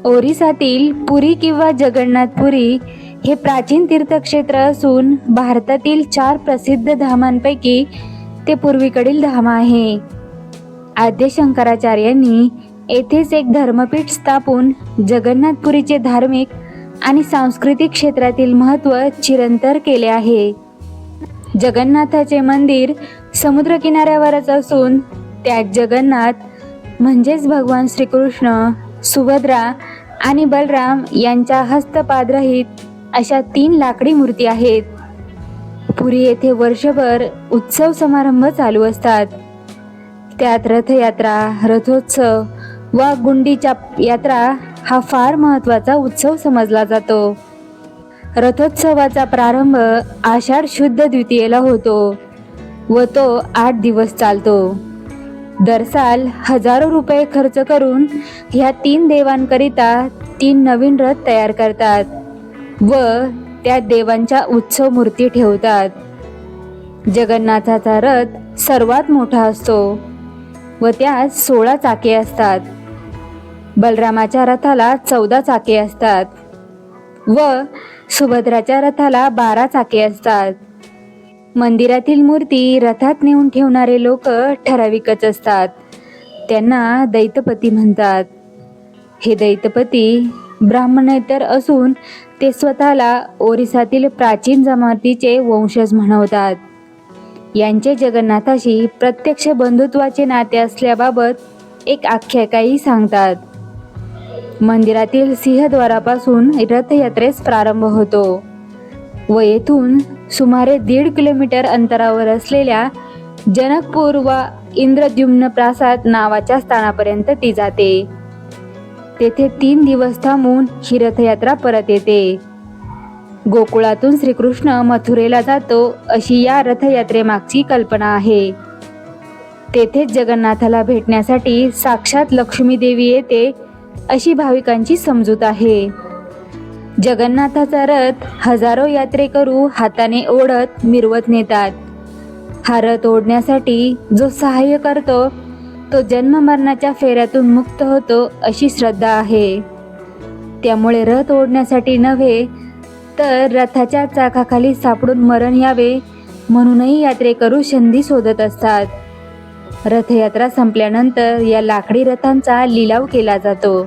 ओरिसातील पुरी किंवा जगन्नाथपुरी हे प्राचीन तीर्थक्षेत्र असून भारतातील 4 प्रसिद्ध धामांपैकी ते पूर्वीकडील धाम आहे. आद्य शंकराचार्यांनी येथेच एक धर्मपीठ स्थापून जगन्नाथपुरीचे धार्मिक आणि सांस्कृतिक क्षेत्रातील महत्त्व चिरंतर केले आहे. जगन्नाथाचे मंदिर समुद्रकिनाऱ्यावरच असून त्यात जगन्नाथ म्हणजेच भगवान श्रीकृष्ण, सुभद्रा आणि बलराम यांच्या हस्तपादरहित अशा 3 लाकडी मूर्ती आहेत. पुरी येथे वर्षभर उत्सव समारंभ चालू असतात. त्यात रथयात्रा, रथोत्सव व गुंडीचा यात्रा हा फार महत्त्वाचा उत्सव समजला जातो. रथोत्सवाचा प्रारंभ आषाढ शुद्ध द्वितीयेला होतो व तो 8 दिवस चालतो. दर साल हजारो रुपये खर्च करून ह्या 3 देवांकरिता 3 नवीन रथ तयार करतात व त्या देवांच्या उत्सव मूर्ती ठेवतात. जगन्नाथाचा रथ सर्वात मोठा असतो व त्यात 16 चाके असतात. बलरामाच्या रथाला 14 चाके असतात व सुभद्राच्या रथाला 12 चाके असतात. मंदिरातील मूर्ती रथात नेऊन ठेवणारे लोक ठराविकच असतात. त्यांना दैत्यपती म्हणतात. हे दैत्यपती ब्राह्मणेतर असून ते स्वतःला ओरिसातील प्राचीन जमातीचे वंशज म्हणवतात. यांचे जगन्नाथाशी प्रत्यक्ष बंधुत्वाचे नाते असल्याबाबत एक आख्यायिकाही सांगतात. मंदिरातील सिंहद्वारापासून रथयात्रेस प्रारंभ होतो व येथून सुमारे 1.5 किलोमीटर अंतरावर असलेल्या जनकपूर व इंद्रद्युम्न प्रासाद नावाच्या स्थानापर्यंत ती जाते. तेथे 3 दिवस थांबून ही रथयात्रा परत येते. गोकुळातून श्रीकृष्ण मथुरेला जातो अशी या रथयात्रेमागची कल्पना आहे. तेथेच जगन्नाथाला भेटण्यासाठी साक्षात लक्ष्मी देवी येते अशी भाविकांची समजूत आहे. जगन्नाथाचा रथ हजारो यात्रेकरू हाताने ओढत मिरवत नेतात. हा रथ ओढण्यासाठी जो सहाय्य करतो तो जन्ममरणाच्या फेऱ्यातून मुक्त होतो अशी श्रद्धा आहे. त्यामुळे रथ ओढण्यासाठी नव्हे तर रथाच्या चाकाखाली सापडून मरण यावे म्हणूनही यात्रेकरू संधी शोधत असतात. रथयात्रा संपल्यानंतर या लाकडी रथांचा लिलाव केला जातो.